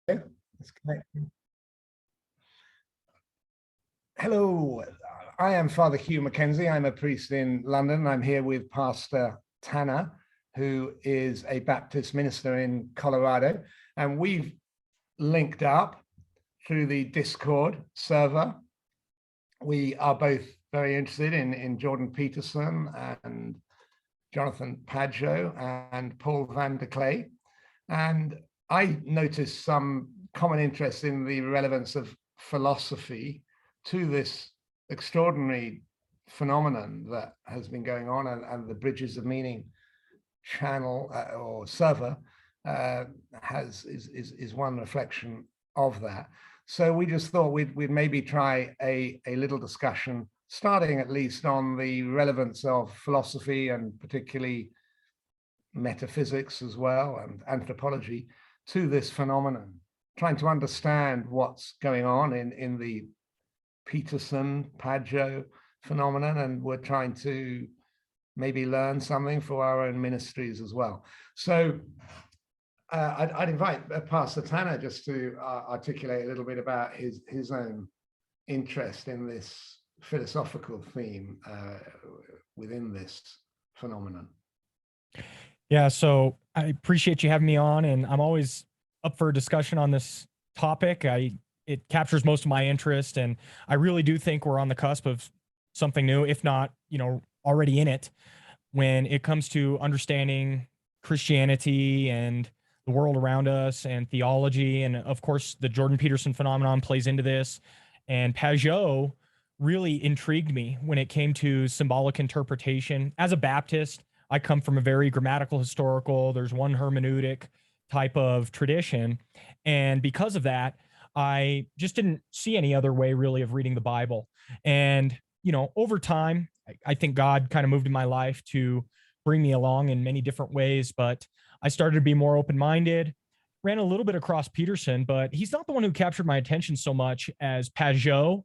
It's connecting. Hello, I am Father Hugh Mackenzie. I'm a priest in London. I'm here with Pastor Tanner, who is a Baptist minister in Colorado. And we've linked up through the Discord server. We are both very interested in Jordan Peterson and Jonathan Pageau and Paul van der Klee. And I noticed some common interest in the relevance of philosophy to this extraordinary phenomenon that has been going on, and the Bridges of Meaning channel or server is one reflection of that. So we just thought we'd maybe try a little discussion, starting at least on the relevance of philosophy and particularly metaphysics as well and anthropology to this phenomenon, trying to understand what's going on in the Peterson, Pageau phenomenon, and we're trying to maybe learn something for our own ministries as well. So I'd invite Pastor Tanner just to articulate a little bit about his own interest in this philosophical theme within this phenomenon. Yeah, so I appreciate you having me on, and I'm always up for a discussion on this topic. It captures most of my interest, and I really do think we're on the cusp of something new, if not, already in it, when it comes to understanding Christianity and the world around us and theology. And of course, the Jordan Peterson phenomenon plays into this. And Pageau really intrigued me when it came to symbolic interpretation. As a Baptist, I come from a very grammatical, historical, there's one hermeneutic type of tradition. And because of that, I just didn't see any other way really of reading the Bible. And, over time, I think God kind of moved in my life to bring me along in many different ways, but I started to be more open-minded, ran a little bit across Peterson, but he's not the one who captured my attention so much as Pageau.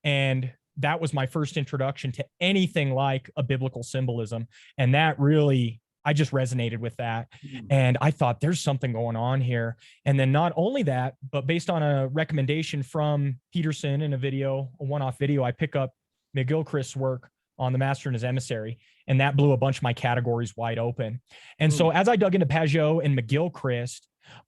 And that was my first introduction to anything like a biblical symbolism. And that really, I just resonated with that. And I thought there's something going on here. And then not only that, but based on a recommendation from Peterson in a one-off video, I pick up McGilchrist's work on the Master and his Emissary. And that blew a bunch of my categories wide open. And so as I dug into Pageau and McGilchrist,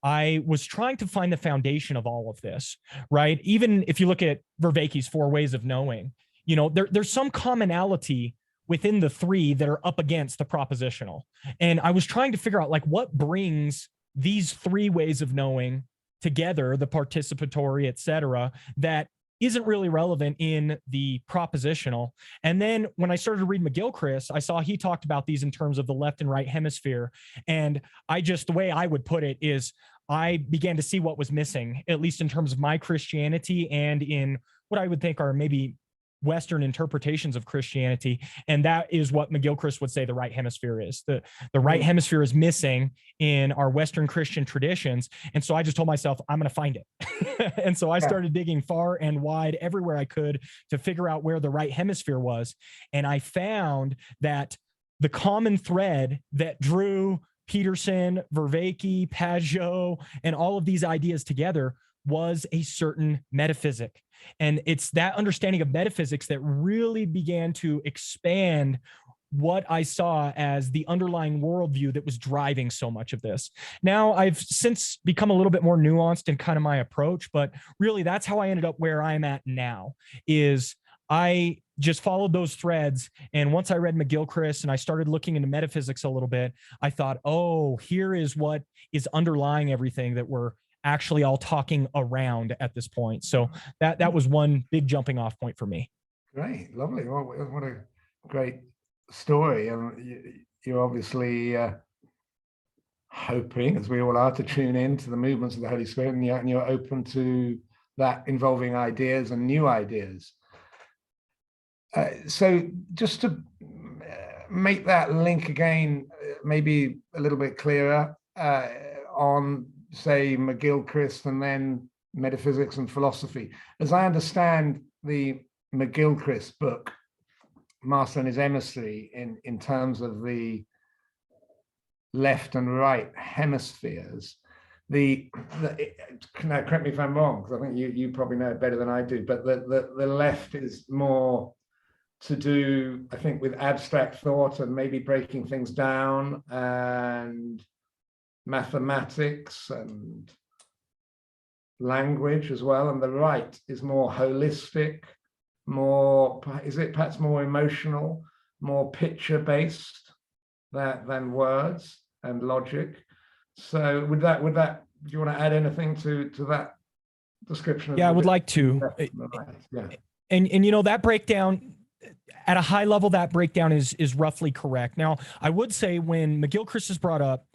I was trying to find the foundation of all of this, right? Even if you look at Vervaeke's 4 Ways of Knowing, there's some commonality within the 3 that are up against the propositional. And I was trying to figure out what brings these 3 ways of knowing together, the participatory, et cetera, that isn't really relevant in the propositional. And then when I started to read McGilchrist, I saw he talked about these in terms of the left and right hemisphere. And the way I would put it is I began to see what was missing, at least in terms of my Christianity and in what I would think are maybe Western interpretations of Christianity. And that is what McGilchrist would say the right hemisphere is. The right hemisphere is missing in our Western Christian traditions. And so I just told myself, I'm going to find it. And so I started digging far and wide everywhere I could to figure out where the right hemisphere was. And I found that the common thread that drew Peterson, Vervaeke, Pageau, and all of these ideas together was a certain metaphysic. And it's that understanding of metaphysics that really began to expand what I saw as the underlying worldview that was driving so much of this. Now, I've since become a little bit more nuanced in kind of my approach, but really that's how I ended up where I'm at now, is I just followed those threads. And once I read McGilchrist and I started looking into metaphysics a little bit, I thought, oh, here is what is underlying everything that we're actually all talking around at this point. So that was one big jumping off point for me. Great, lovely. Well, what a great story. You're obviously hoping, as we all are, to tune in to the movements of the Holy Spirit, and you're open to that involving ideas and new ideas. So just to make that link again, maybe a little bit clearer on, say, McGilchrist and then metaphysics and philosophy. As I understand the McGilchrist book, Master and his Emissary, in terms of the left and right hemispheres, now correct me if I'm wrong, because I think you probably know it better than I do, but the left is more to do, I think, with abstract thought and maybe breaking things down and mathematics and language as well, and the right is more holistic, more, is it perhaps more emotional, more picture based than words and logic. So would that do you want to add anything to that description? Yeah, I would like to. Yeah. And you know, that breakdown at a high level, that breakdown is roughly correct. Now, I would say when McGilchrist is brought up,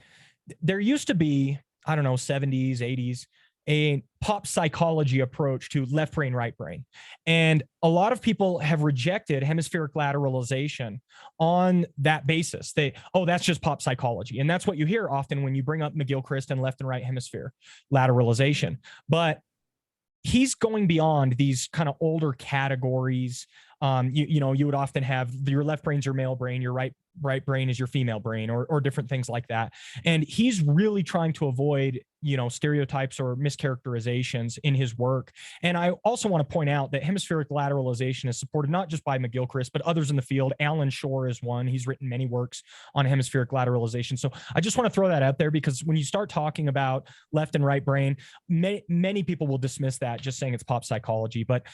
there used to be, I don't know, 70s, 80s, a pop psychology approach to left brain, right brain. And a lot of people have rejected hemispheric lateralization on that basis. Oh, that's just pop psychology. And that's what you hear often when you bring up McGilchrist and left and right hemisphere lateralization. But he's going beyond these kind of older categories. You know, you would often have your left brain's your male brain, your right brain is your female brain, or different things like that. And he's really trying to avoid, you know, stereotypes or mischaracterizations in his work. And I also want to point out that hemispheric lateralization is supported not just by McGilchrist, but others in the field. Alan Shore is one. He's written many works on hemispheric lateralization. So I just want to throw that out there, because when you start talking about left and right brain, many people will dismiss that just saying it's pop psychology. But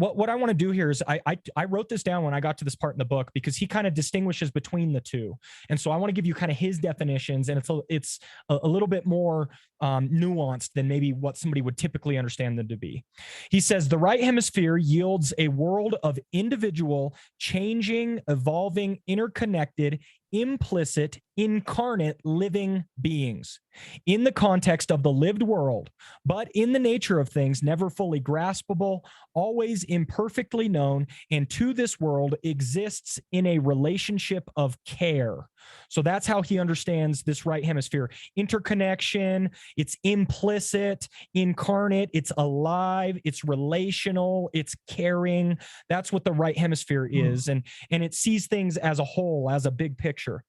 what I want to do here is I wrote this down when I got to this part in the book, because he kind of distinguishes between the two. And so I want to give you kind of his definitions, and it's a little bit more nuanced than maybe what somebody would typically understand them to be. He says the right hemisphere yields a world of individual, changing, evolving, interconnected, implicit, incarnate living beings in the context of the lived world, but in the nature of things never fully graspable, always imperfectly known, and to this world exists in a relationship of care. So that's how he understands this right hemisphere. Interconnection, it's implicit, incarnate, it's alive, it's relational, it's caring. That's what the right hemisphere is. And it sees things as a whole, as a big picture.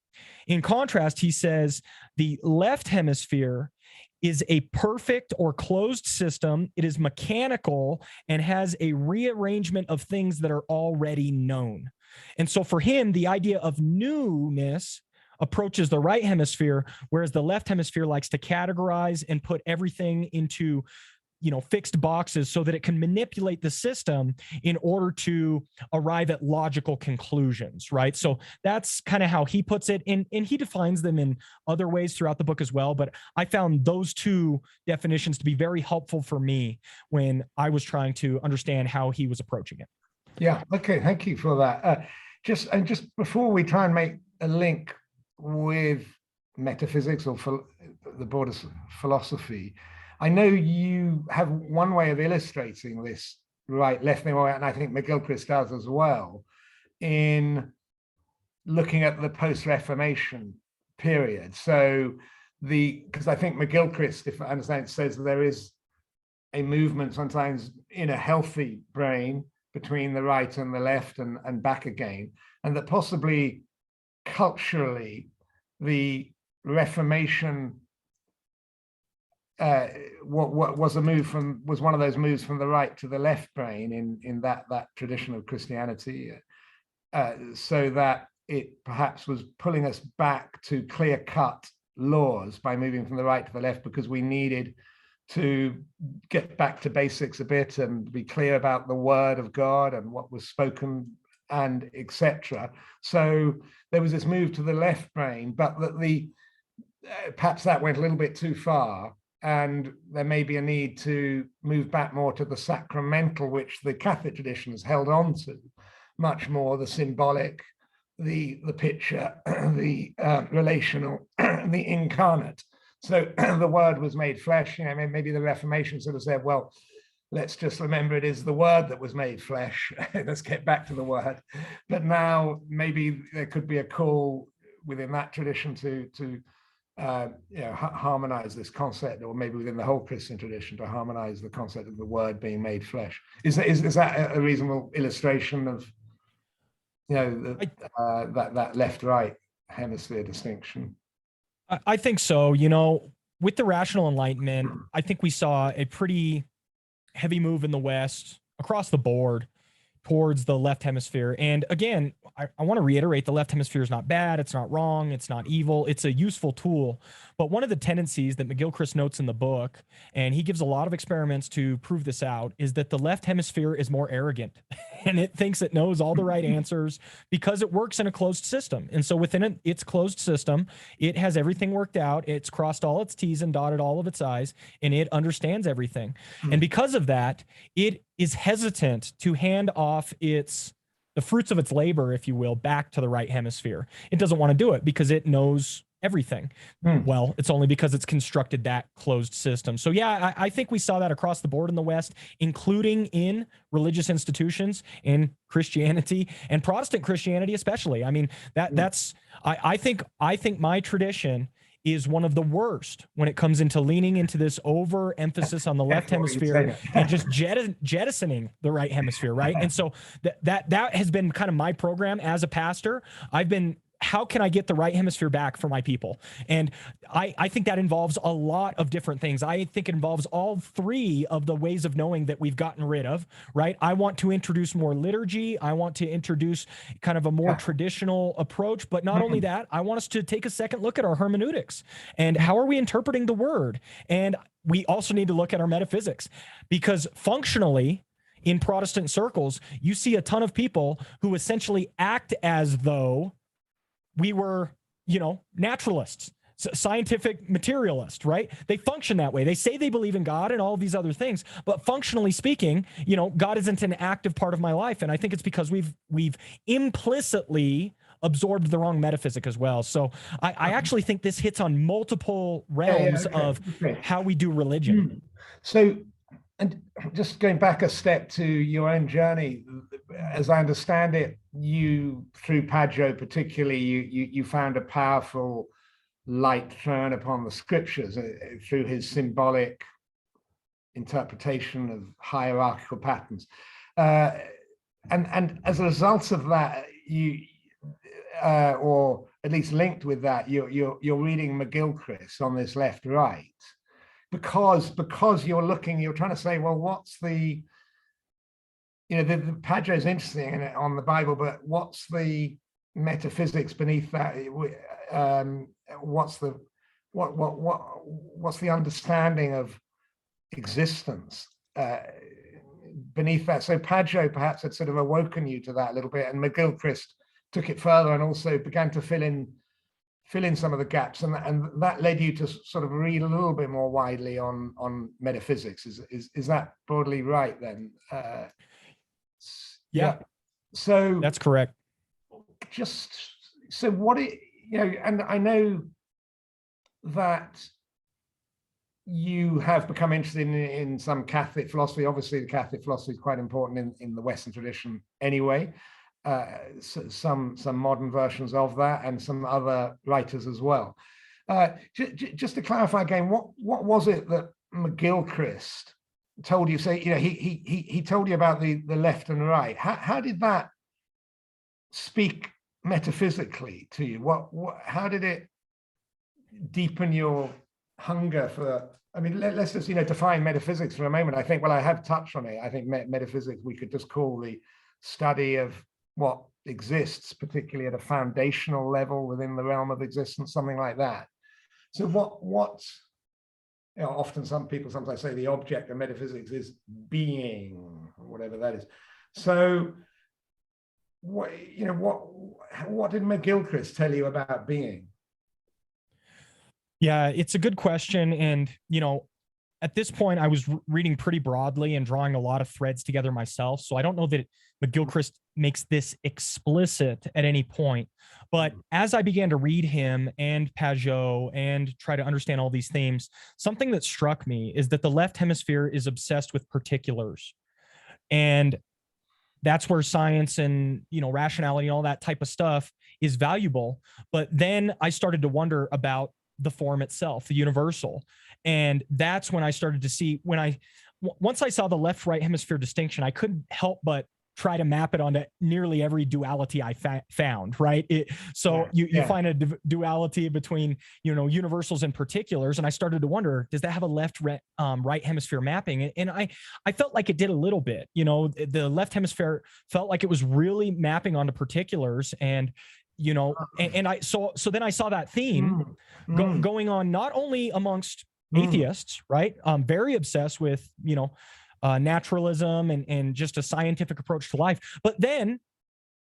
In contrast, he says the left hemisphere is a perfect or closed system. It is mechanical and has a rearrangement of things that are already known. And so for him, the idea of newness approaches the right hemisphere, whereas the left hemisphere likes to categorize and put everything into, you know, fixed boxes so that it can manipulate the system in order to arrive at logical conclusions, right? So that's kind of how he puts it. And he defines them in other ways throughout the book as well. But I found those two definitions to be very helpful for me when I was trying to understand how he was approaching it. Yeah, okay, thank you for that. Just before we try and make a link with metaphysics or the broader philosophy, I know you have one way of illustrating this right left thing, and I think McGilchrist does as well, in looking at the post-Reformation period. So because I think McGilchrist, if I understand, says there is a movement sometimes in a healthy brain between the right and the left and back again, and that possibly culturally the Reformation what was one of those moves from the right to the left brain in that tradition of Christianity, so that it perhaps was pulling us back to clear-cut laws by moving from the right to the left, because we needed to get back to basics a bit and be clear about the word of God and what was spoken and etc. So there was this move to the left brain, but that perhaps that went a little bit too far, and there may be a need to move back more to the sacramental, which the Catholic tradition has held on to much more, the symbolic, the picture, the relational, the incarnate. So the word was made flesh. You know, maybe the Reformation sort of said, well, let's just remember it is the word that was made flesh. Let's get back to the word. But now maybe there could be a call within that tradition to harmonize this concept, or maybe within the whole Christian tradition to harmonize the concept of the word being made flesh. Is that a reasonable illustration of, you know, that left-right hemisphere distinction? I think so. You know, with the rational enlightenment, I think we saw a pretty heavy move in the West across the board towards the left hemisphere. And again, I want to reiterate, the left hemisphere is not bad. It's not wrong. It's not evil. It's a useful tool. But one of the tendencies that McGilchrist notes in the book, and he gives a lot of experiments to prove this out, is that the left hemisphere is more arrogant and it thinks it knows all the right answers because it works in a closed system. And so within its closed system, it has everything worked out. It's crossed all its T's and dotted all of its I's, and it understands everything. And because of that, it is hesitant to hand off the fruits of its labor, if you will, back to the right hemisphere. It doesn't want to do it because it knows everything. Well, it's only because it's constructed that closed system. So yeah, I think we saw that across the board in the West, including in religious institutions, in Christianity and Protestant Christianity especially. I mean, I think my tradition is one of the worst when it comes into leaning into this overemphasis on the left hemisphere and just jettisoning the right hemisphere, right? And so that has been kind of my program as a pastor. How can I get the right hemisphere back for my people? And I think that involves a lot of different things. I think it involves all three of the ways of knowing that we've gotten rid of, right? I want to introduce more liturgy. I want to introduce kind of a more traditional approach. But not only that, I want us to take a second look at our hermeneutics and how are we interpreting the word? And we also need to look at our metaphysics, because functionally, in Protestant circles, you see a ton of people who essentially act as though we were, naturalists, scientific materialists, right? They function that way. They say they believe in God and all of these other things, but functionally speaking, God isn't an active part of my life. And I think it's because we've implicitly absorbed the wrong metaphysic as well. So I actually think this hits on multiple realms of how we do religion. So, and just going back a step to your own journey, as I understand it, you, through Pageau particularly, you found a powerful light thrown upon the scriptures through his symbolic interpretation of hierarchical patterns. And as a result of that, you, or at least linked with that, you're reading McGilchrist on this left-right. Because you're trying to say, well, what's the Pageau is interesting on the Bible, but what's the metaphysics beneath that? What's the understanding of existence beneath that? So Pageau perhaps had sort of awoken you to that a little bit, and McGilchrist took it further and also began to fill in some of the gaps, and that led you to sort of read a little bit more widely on metaphysics. Is that broadly right then? Yeah. So that's correct. So what and I know that you have become interested in some Catholic philosophy. Obviously, the Catholic philosophy is quite important in the Western tradition anyway. Some modern versions of that, and some other writers as well. Just to clarify again, what was it that McGilchrist told you? Say, he told you about the left and right. How did that speak metaphysically to you? How did it deepen your hunger for? I mean, let's just define metaphysics for a moment. I think, well, I have touched on it. I think metaphysics we could just call the study of what exists, particularly at a foundational level within the realm of existence, something like that. So what often some people sometimes say the object of metaphysics is being, or whatever that is. So what did McGilchrist tell you about being? Yeah, it's a good question. And, at this point, I was reading pretty broadly and drawing a lot of threads together myself. So I don't know that McGilchrist makes this explicit at any point. But as I began to read him and Pageau and try to understand all these themes, something that struck me is that the left hemisphere is obsessed with particulars. And that's where science and, rationality and all that type of stuff is valuable. But then I started to wonder about the form itself, the universal. And that's when I started to see, once I saw the left-right hemisphere distinction, I couldn't help but try to map it onto nearly every duality I found, right? You find a duality between, universals and particulars. And I started to wonder, does that have a left right hemisphere mapping? And I felt like it did a little bit. The left hemisphere felt like it was really mapping onto particulars. And then I saw that theme going on not only amongst atheists, right? Very obsessed with, naturalism and just a scientific approach to life, but then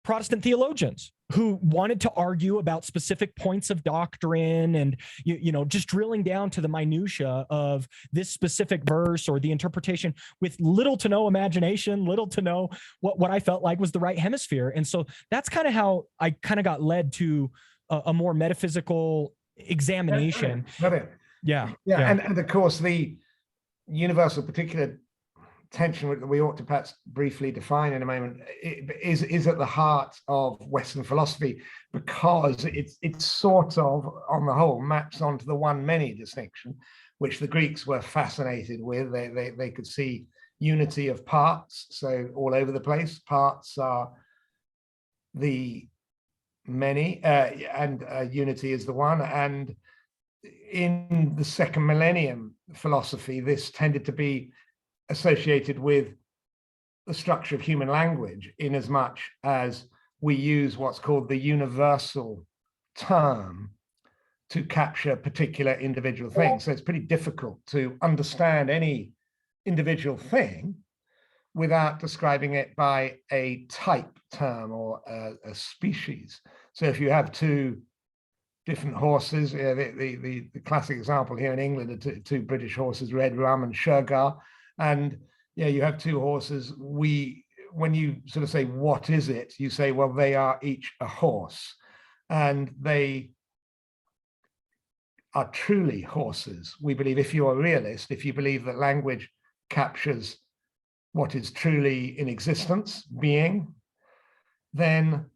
Protestant theologians who wanted to argue about specific points of doctrine and, just drilling down to the minutia of this specific verse or the interpretation with little to no imagination, little to no what I felt like was the right hemisphere. And so that's kind of how I kind of got led to a more metaphysical examination. Yeah. And of course, the universal particular tension that we ought to perhaps briefly define in a moment is at the heart of Western philosophy, because it's sort of, on the whole, maps onto the one-many distinction, which the Greeks were fascinated with. They could see unity of parts, so all over the place. Parts are the many, and unity is the one. And in the second millennium philosophy, this tended to be associated with the structure of human language, in as much as we use what's called the universal term to capture particular individual things. So it's pretty difficult to understand any individual thing without describing it by a type term or a species. So if you have two different horses, the classic example here in England are two British horses, Red Rum and Shergar. And you have two horses. When you sort of say, what is it? You say, well, they are each a horse, and they are truly horses. We believe, if you're a realist, if you believe that language captures what is truly in existence, being, then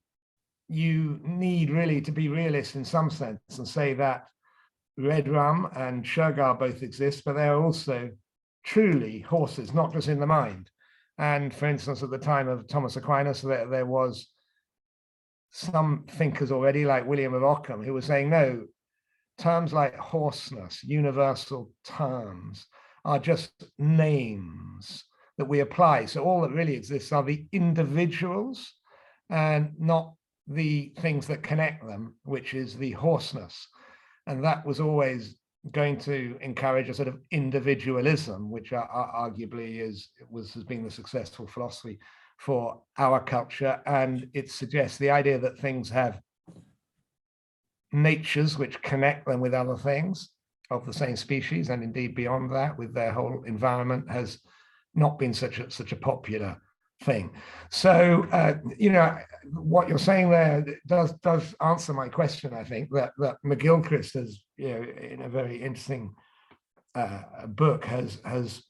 you need really to be realist in some sense and say that Red Rum and Shergar both exist, but they are also truly horses, not just in the mind. And for instance, at the time of Thomas Aquinas, there was some thinkers already, like William of Ockham, who were saying, no, terms like horseness, universal terms, are just names that we apply. So all that really exists are the individuals and not the things that connect them, which is the horseness. And that was always going to encourage a sort of individualism, which arguably has been the successful philosophy for our culture. And it suggests the idea that things have natures which connect them with other things of the same species, and indeed beyond that, with their whole environment, has not been such a popular thing. So what you're saying there does answer my question. I think that McGilchrist has, in a very interesting book, has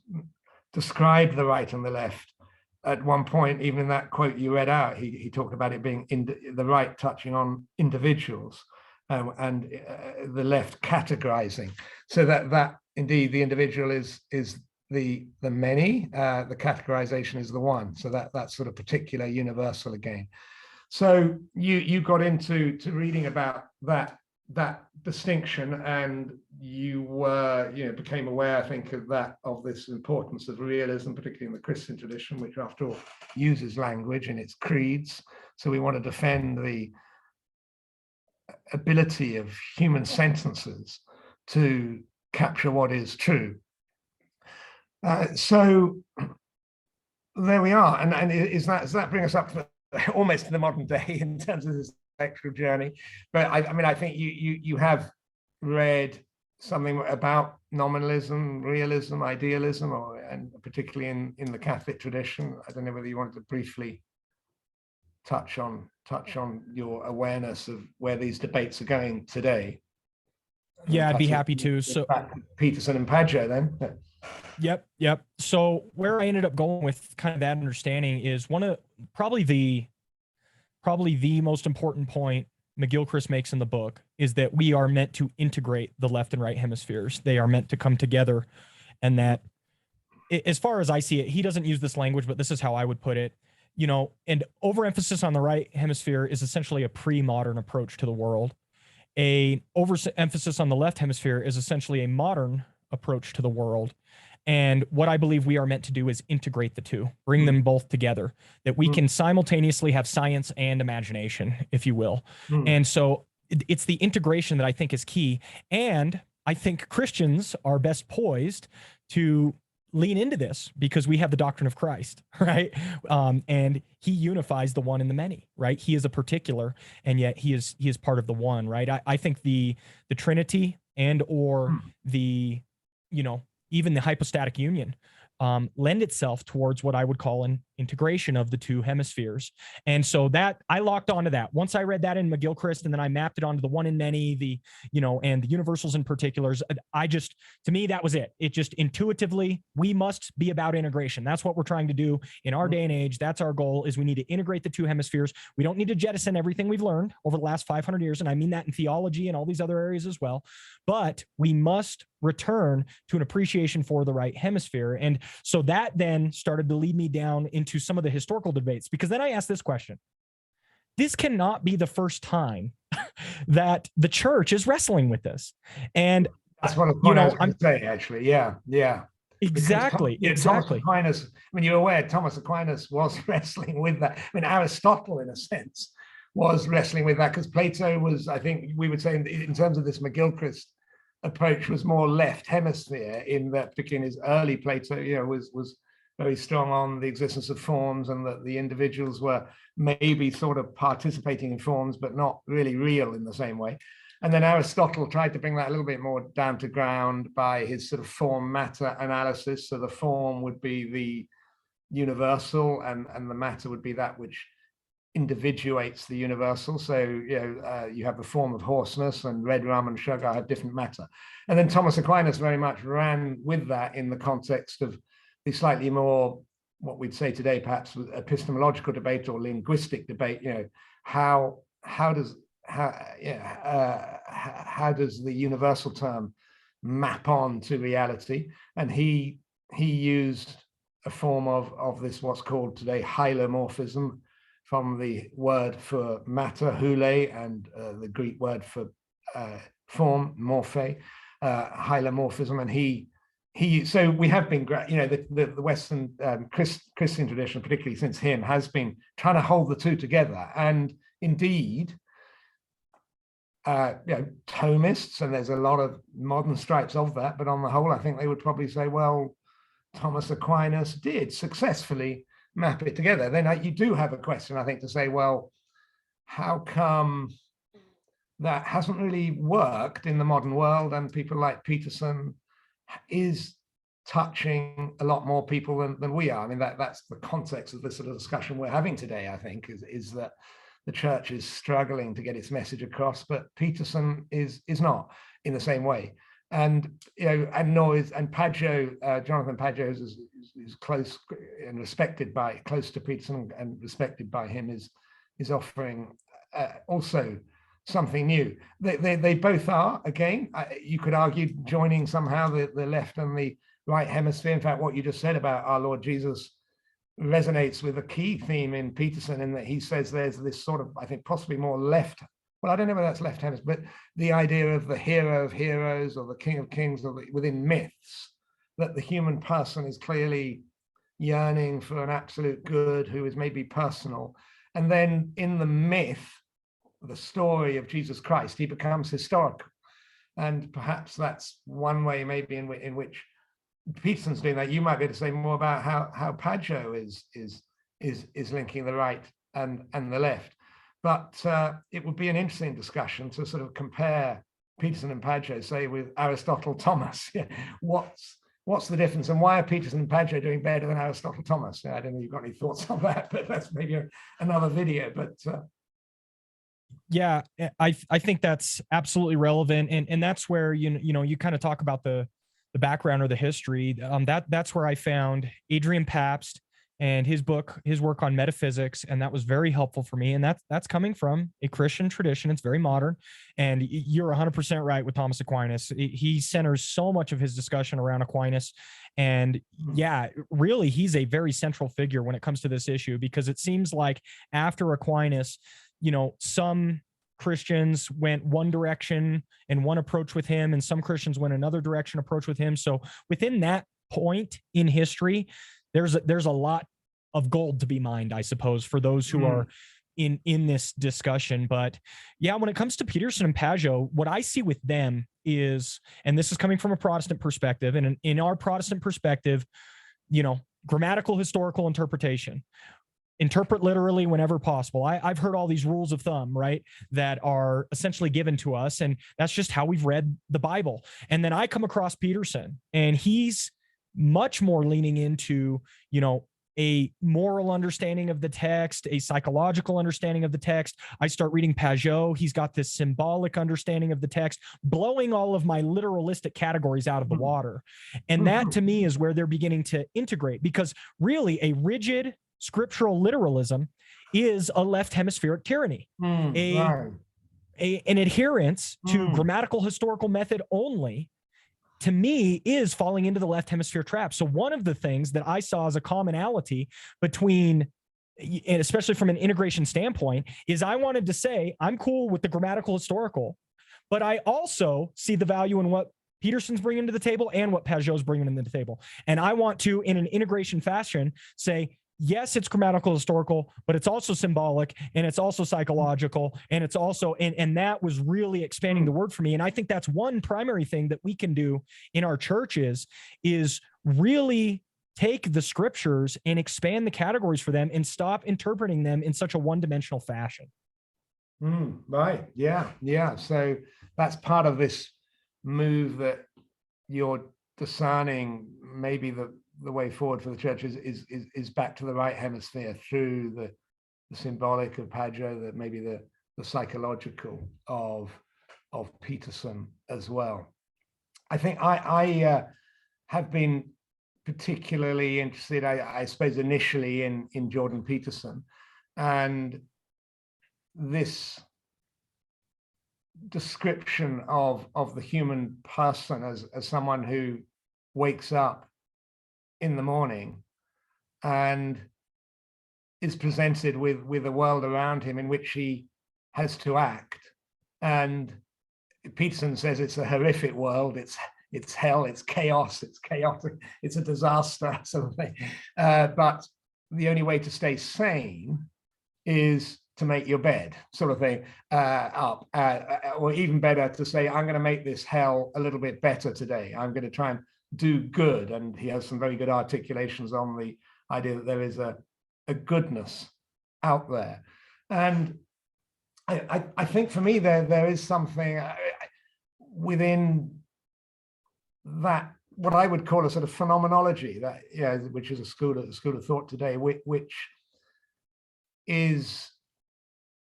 described the right and the left. At one point, even in that quote you read out, he talked about it being the right touching on individuals, and the left categorizing, so that indeed the individual is the many, the categorization is the one. So that's sort of particular universal again. So you got into reading about that distinction, and you became aware, I think, of this importance of realism, particularly in the Christian tradition, which after all uses language in its creeds. So we want to defend the ability of human sentences to capture what is true. So there we are, and does that bring us up to almost to the modern day in terms of this intellectual journey? But I think you have read something about nominalism, realism, idealism, and particularly in the Catholic tradition. I don't know whether you wanted to briefly touch on your awareness of where these debates are going today. Yeah, I'd be happy to. So Peterson and Pageau then. Yep. So where I ended up going with kind of that understanding is one of probably the most important point McGilchrist makes in the book is that we are meant to integrate the left and right hemispheres. They are meant to come together, and that, as far as I see it, he doesn't use this language, but this is how I would put it. and overemphasis on the right hemisphere is essentially a pre-modern approach to the world. A overemphasis on the left hemisphere is essentially a modern approach to the world. And what I believe we are meant to do is integrate the two, bring them both together, that we can simultaneously have science and imagination, if you will. And so it's the integration that I think is key. And I think Christians are best poised to lean into this because we have the doctrine of Christ, right? And he unifies the one and the many, right? He is a particular, and yet he is part of the one, right? I think the Trinity and or the, even the hypostatic union lend itself towards what I would call an integration of the two hemispheres. And so that I locked onto that. Once I read that in McGilchrist, and then I mapped it onto the one in many, and the universals and particulars, to me, that was it. It just intuitively, we must be about integration. That's what we're trying to do in our day and age. That's our goal, is we need to integrate the two hemispheres. We don't need to jettison everything we've learned over the last 500 years. And I mean that in theology and all these other areas as well. But we must return to an appreciation for the right hemisphere. And so that then started to lead me down into some of the historical debates, because then I asked this question. This cannot be the first time that the church is wrestling with this. And that's what I was going to say, actually. Yeah. Exactly. Thomas Aquinas, you're aware, Thomas Aquinas was wrestling with that. Aristotle, in a sense, was wrestling with that, because Plato was, I think we would say, in terms of this McGilchrist approach, was more left hemisphere, in that particularly in his early Plato, was very strong on the existence of forms, and that the individuals were maybe sort of participating in forms, but not really real in the same way. And then Aristotle tried to bring that a little bit more down to ground by his sort of form matter analysis. So the form would be the universal, and the matter would be that which individuates the universal. So you have the form of hoarseness, and red rum and sugar have different matter. And then Thomas Aquinas very much ran with that in the context of the slightly more, what we'd say today perhaps, epistemological debate or linguistic debate. How does the universal term map on to reality? And he used a form of this, what's called today hylomorphism, from the word for matter, hule, and the Greek word for form, morphe, hylomorphism. And so we have been, the Western Christian tradition, particularly since him, has been trying to hold the two together. And indeed, Thomists, and there's a lot of modern stripes of that, but on the whole, I think they would probably say, well, Thomas Aquinas did successfully map it together. Then you do have a question, I think, to say, well, how come that hasn't really worked in the modern world, and people like Peterson is touching a lot more people than we are? That's the context of this sort of discussion we're having today, I think, is that the church is struggling to get its message across, but Peterson is not in the same way. And Pageau, Jonathan Pageau is close and respected by, close to Peterson and respected by him, is offering also something new. They both are, again, you could argue, joining somehow the left and the right hemisphere. In fact, what you just said about our Lord Jesus resonates with a key theme in Peterson, in that he says there's this sort of, I think, possibly more left, well, I don't know whether that's left hemisphere, but the idea of the hero of heroes, or the king of kings, or within myths, that the human person is clearly yearning for an absolute good who is maybe personal. And then in the myth, the story of Jesus Christ, he becomes historical. And perhaps that's one way maybe in which Peterson's doing that. You might be able to say more about how Pageau is linking the right and the left. But it would be an interesting discussion to sort of compare Peterson and Pageau, say, with Aristotle, Thomas. What's the difference, and why are Peterson and Pageau doing better than Aristotle, Thomas? I don't know if you've got any thoughts on that, but that's maybe another video. But yeah, I think that's absolutely relevant, and that's where you kind of talk about the background or the history. That's where I found Adrian Pabst and his work on metaphysics, and that was very helpful for me. And that's coming from a Christian tradition. It's very modern, and you're 100% right with Thomas Aquinas. He centers so much of his discussion around Aquinas, and yeah, really, he's a very central figure when it comes to this issue, because it seems like after Aquinas, some Christians went one direction and one approach with him, and some Christians went another direction approach with him. So within that point in history, there's a lot of gold to be mined, I suppose, for those who are in this discussion. But yeah, when it comes to Peterson and Pageau, what I see with them is, and this is coming from a Protestant perspective, and in our Protestant perspective, grammatical historical interpretation. Interpret literally whenever possible. I've heard all these rules of thumb, right, that are essentially given to us, and that's just how we've read the Bible. And then I come across Peterson, and he's much more leaning into, a moral understanding of the text, a psychological understanding of the text. I start reading Pageau. He's got this symbolic understanding of the text, blowing all of my literalistic categories out of the water. And that, to me, is where they're beginning to integrate, because really a rigid scriptural literalism is a left hemispheric tyranny. An adherence to grammatical historical method only, to me, is falling into the left hemisphere trap. So one of the things that I saw as a commonality between, and especially from an integration standpoint, is I wanted to say, I'm cool with the grammatical historical, but I also see the value in what Peterson's bringing to the table and what Pageau's bringing to the table. And I want to, in an integration fashion, say, yes, it's grammatical historical, but it's also symbolic, and it's also psychological, and it's also, and that was really expanding the word for me. And I think that's one primary thing that we can do in our churches, is really take the scriptures and expand the categories for them and stop interpreting them in such a one-dimensional fashion. Right. Yeah. So that's part of this move that you're discerning. Maybe the way forward for the church is back to the right hemisphere through the symbolic of Pageau, maybe the psychological of Peterson as well. I think I have been particularly interested, I suppose, initially in Jordan Peterson, and this description of the human person as someone who wakes up in the morning and is presented with a world around him in which he has to act. And Peterson says it's a horrific world. It's hell, it's chaos, it's chaotic, it's a disaster, sort of thing. But the only way to stay sane is to make your bed, sort of thing, up. Or even better, to say, I'm going to make this hell a little bit better today. I'm going to try and do good. And he has some very good articulations on the idea that there is a goodness out there. And I think for me there is something within that, what I would call a sort of phenomenology, that which is a school of thought today, which is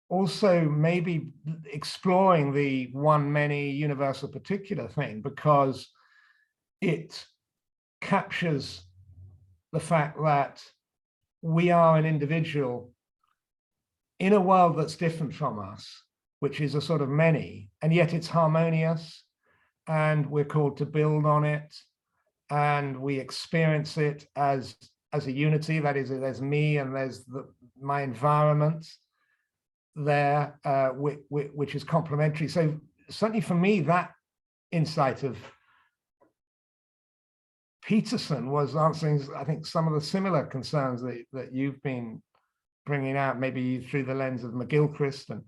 also maybe exploring the one many universal particular thing, because it captures the fact that we are an individual in a world that's different from us, which is a sort of many, and yet it's harmonious, and we're called to build on it, and we experience it as a unity. That is, there's me and there's my environment there, which is complementary. So certainly for me, that insight of Peterson was answering, I think, some of the similar concerns that you've been bringing out, maybe through the lens of McGilchrist, and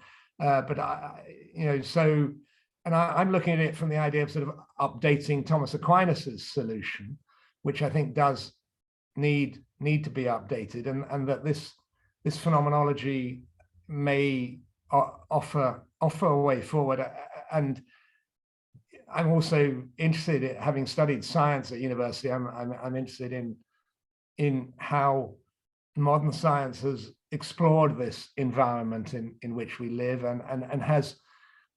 I'm looking at it from the idea of sort of updating Thomas Aquinas's solution, which I think does need to be updated, and that this phenomenology may offer a way forward. And I'm also interested in, having studied science at university, I'm interested in how modern science has explored this environment in which we live, and has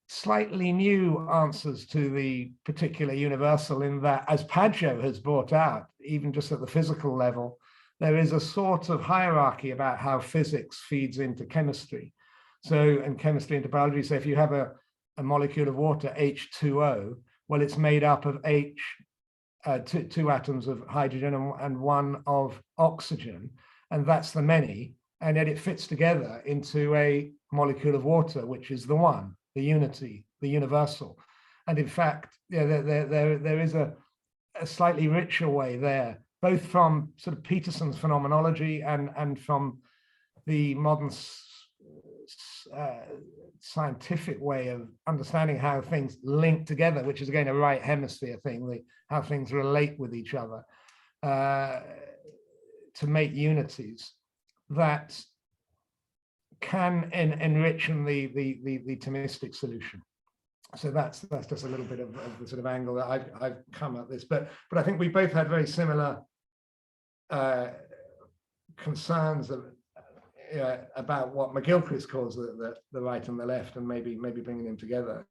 slightly new answers to the particular universal, in that, as Pageau has brought out, even just at the physical level, there is a sort of hierarchy about how physics feeds into chemistry. So, and chemistry into biology. So if you have a molecule of water, H2O, well, it's made up of two atoms of hydrogen and one of oxygen, and that's the many, and yet it fits together into a molecule of water, which is the one, the unity, the universal. And in fact, yeah, there is a slightly richer way there, both from sort of Peterson's phenomenology and from the modern scientific way of understanding how things link together, which is again a right hemisphere thing, how things relate with each other to make unities that can enrich in the Thomistic solution. So that's just a little bit of the sort of angle that I've come at this, but I think we both had very similar concerns about what McGilchrist calls the right and the left, and maybe bringing them together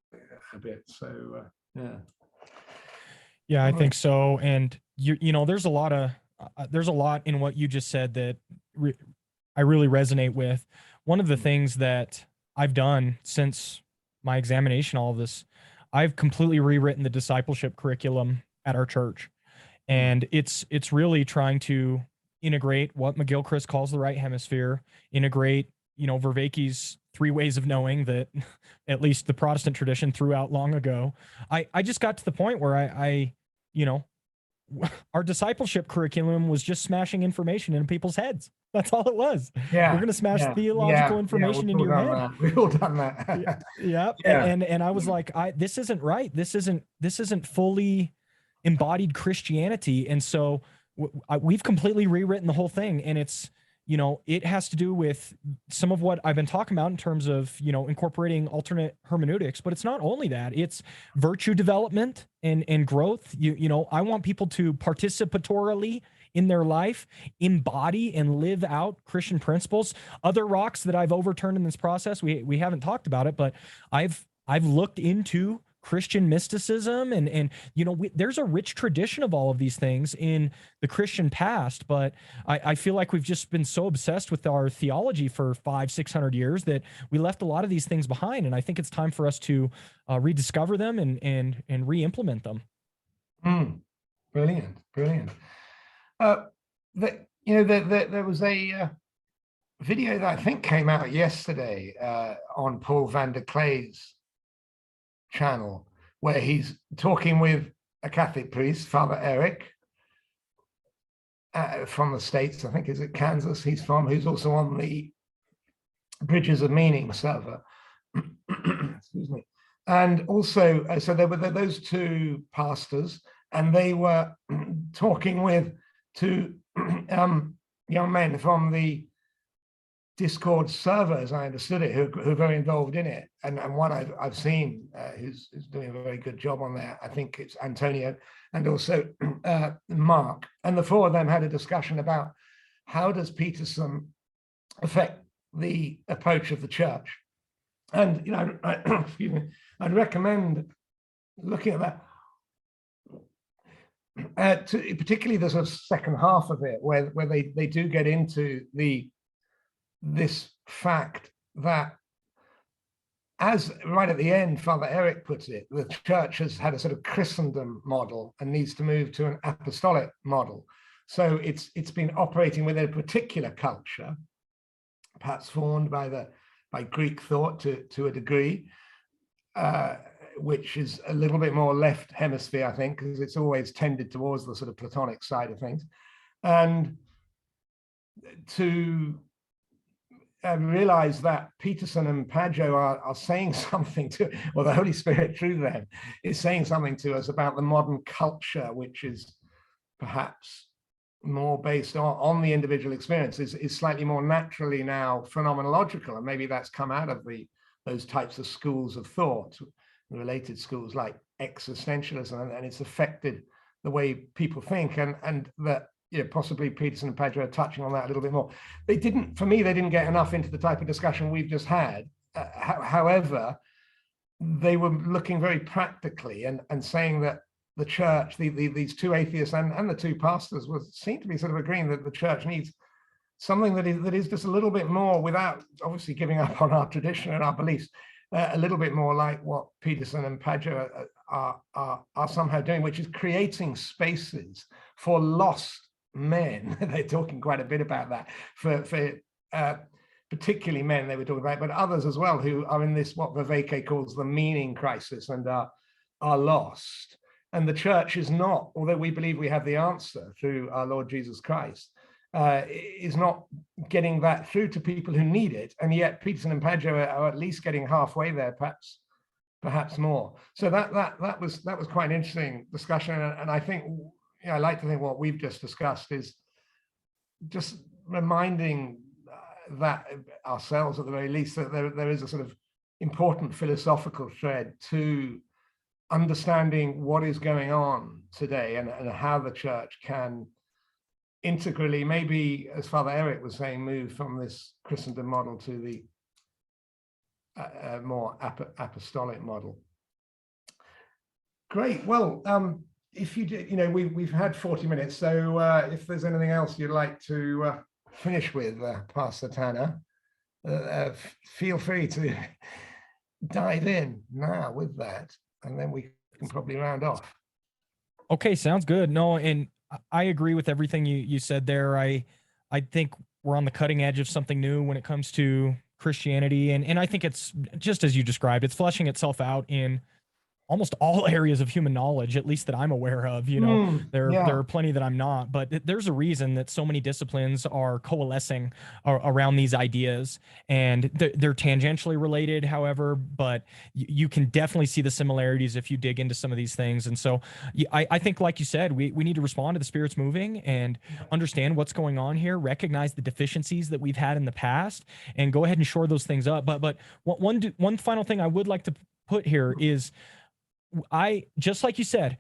a bit. So yeah, I think so. And you know, there's a lot in what you just said that I really resonate with. One of the things that I've done since my examination, all of this, I've completely rewritten the discipleship curriculum at our church, and it's really trying to integrate what McGilchrist calls the right hemisphere, integrate, you know, Vervaeke's 3 ways of knowing that at least the Protestant tradition threw out long ago. I just got to the point where I you know, our discipleship curriculum was just smashing information into people's heads. That's all it was. Yeah, we're going to smash theological information into your head. We've all done that. Yeah. And I was like, this isn't right. This isn't fully embodied Christianity. And so we've completely rewritten the whole thing. And it's, you know, it has to do with some of what I've been talking about in terms of, you know, incorporating alternate hermeneutics, but it's not only that, it's virtue development and growth. You know, I want people to participatorily in their life embody and live out Christian principles. Other rocks that I've overturned in this process, we haven't talked about it, but I've looked into Christian mysticism and you know, there's a rich tradition of all of these things in the Christian past, but I feel like we've just been so obsessed with our theology for 500-600 years that we left a lot of these things behind. And I think it's time for us to rediscover them and re-implement them. Brilliant. There was a video that I think came out yesterday on Paul van der Klee's channel, where he's talking with a Catholic priest, Father Eric, from the States, I think, is it Kansas he's from, who's also on the Bridges of Meaning server. Excuse me. And also, so there were those two pastors, and they were talking with two young men from the Discord server, as I understood it, who are very involved in it, and one I've seen who's doing a very good job on that. I think it's Antonio and also Mark, and the four of them had a discussion about how does Peterson affect the approach of the church. And you know, excuse me, I'd recommend looking at that, particularly the sort of second half of it, where they do get into this fact that, as right at the end, Father Eric puts it, the church has had a sort of Christendom model and needs to move to an apostolic model. So it's been operating within a particular culture, perhaps formed by Greek thought to a degree, which is a little bit more left hemisphere, I think, because it's always tended towards the sort of Platonic side of things, and to realize that Peterson and Pageau are saying something to, or the Holy Spirit through them is saying something to us about the modern culture, which is perhaps more based on the individual experience, is slightly more naturally now phenomenological, and maybe that's come out of those types of schools of thought, related schools like existentialism, and it's affected the way people think, and that, you know, possibly Peterson and Pageau are touching on that a little bit more. They didn't get enough into the type of discussion we've just had. However, they were looking very practically and saying that the church, these two atheists and the two pastors seem to be sort of agreeing that the church needs something that is just a little bit more, without obviously giving up on our tradition and our beliefs, a little bit more like what Peterson and Pageau are somehow doing, which is creating spaces for lost men. They're talking quite a bit about that, for particularly men they were talking about, but others as well, who are in this, what Vervaeke calls the meaning crisis, and are lost. And the church is not, although we believe we have the answer through our Lord Jesus Christ, is not getting that through to people who need it. And yet Peterson and Pageau are at least getting halfway there, perhaps more. So that was quite an interesting discussion. And I think, I like to think what we've just discussed is just reminding that ourselves, at the very least, that there is a sort of important philosophical thread to understanding what is going on today, and how the church can integrally, maybe, as Father Eric was saying, move from this Christendom model to the more apostolic model. Great. Well, if you did, we've had 40 minutes, so if there's anything else you'd like to finish with, Pastor Tanner, feel free to dive in now with that, and then we can probably round off. Okay, sounds good. No, and I agree with everything you said there. I think we're on the cutting edge of something new when it comes to Christianity, and I think it's just as you described, it's fleshing itself out in almost all areas of human knowledge, at least that I'm aware of. There are plenty that I'm not, but there's a reason that so many disciplines are coalescing around these ideas, and they're tangentially related, however, but you can definitely see the similarities if you dig into some of these things. And so I think, like you said, we need to respond to the Spirit's moving and understand what's going on here, recognize the deficiencies that we've had in the past, and go ahead and shore those things up. But one final thing I would like to put here is, just like you said,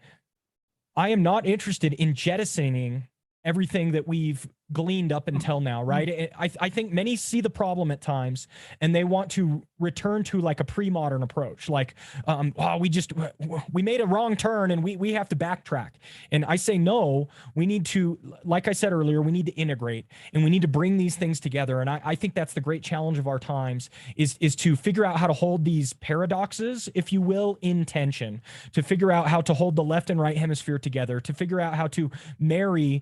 I am not interested in jettisoning everything that we've gleaned up until now, right? I think many see the problem at times, and they want to return to like a pre-modern approach, like, we made a wrong turn and we have to backtrack. And I say, no, we need to, like I said earlier, we need to integrate, and we need to bring these things together. And I think that's the great challenge of our times, is to figure out how to hold these paradoxes, if you will, in tension, to figure out how to hold the left and right hemisphere together, to figure out how to marry,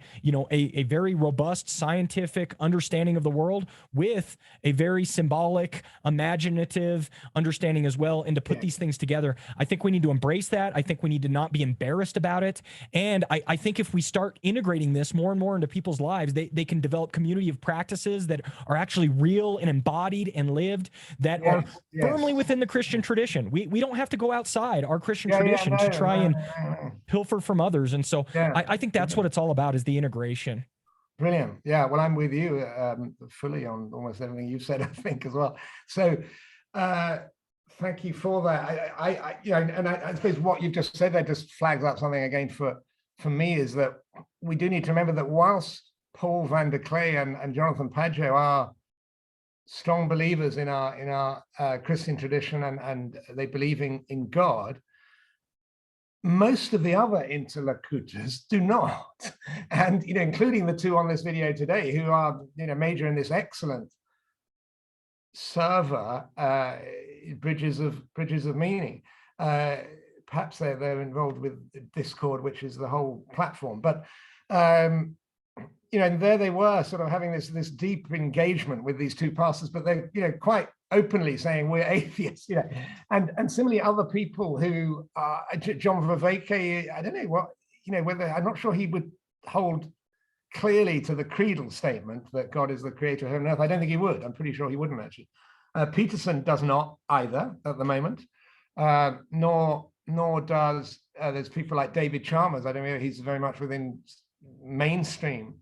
a very robust scientific understanding of the world with a very symbolic, imaginative understanding as well, and to put these things together. I think we need to embrace that. I think we need to not be embarrassed about it. And I think if we start integrating this more and more into people's lives, they can develop community of practices that are actually real and embodied and lived, that are firmly within the Christian tradition. We don't have to go outside our Christian tradition to try and pilfer from others. And so I think that's what it's all about, is the integration. Brilliant. Yeah, well, I'm with you fully on almost everything you've said, I think, as well. So thank you for that. I suppose what you've just said there just flags up something again for me, is that we do need to remember that whilst Paul van der Klee and Jonathan Pageau are strong believers in our Christian tradition, and they believe in God, most of the other interlocutors do not, and including the two on this video today, who are major in this excellent server, bridges of meaning. Perhaps they're involved with Discord, which is the whole platform, but and there they were, sort of having this deep engagement with these two pastors, but they're quite openly saying we're atheists, and similarly other people who John Vervaeke, I don't know what, whether, I'm not sure he would hold clearly to the Creedal statement that God is the creator of heaven and earth. I don't think he would. I'm pretty sure he wouldn't, actually. Peterson does not either at the moment, nor does there's people like David Chalmers. I don't know, he's very much within mainstream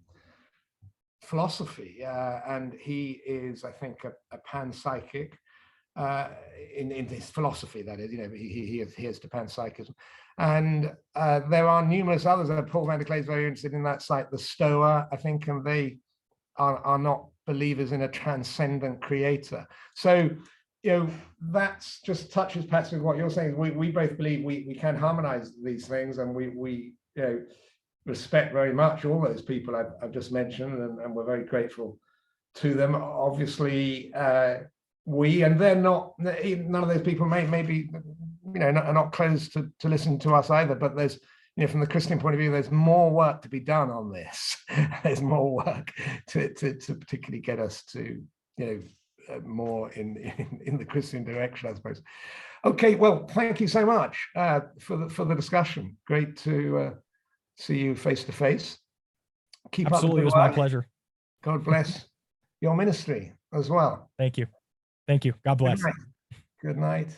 philosophy, and he is, I think, a panpsychic in his philosophy, that is, he adheres to panpsychism. And there are numerous others. Paul van der Klee is very interested in that site, the Stoa, I think, and they are not believers in a transcendent creator. So that's just touches perhaps with what you're saying. We both believe we can harmonize these things, and we respect very much all those people I've just mentioned, and we're very grateful to them. Obviously, and they're not, none of those people may be, are not closed to listen to us either, but there's, from the Christian point of view, there's more work to be done on this. There's more work to particularly get us to, more in the Christian direction, I suppose. Okay, well, thank you so much for the discussion. Great to see you face to face. Keep Absolutely, up. It was my pleasure. God bless your ministry as well. Thank you. Thank you. God bless. Good night. Good night.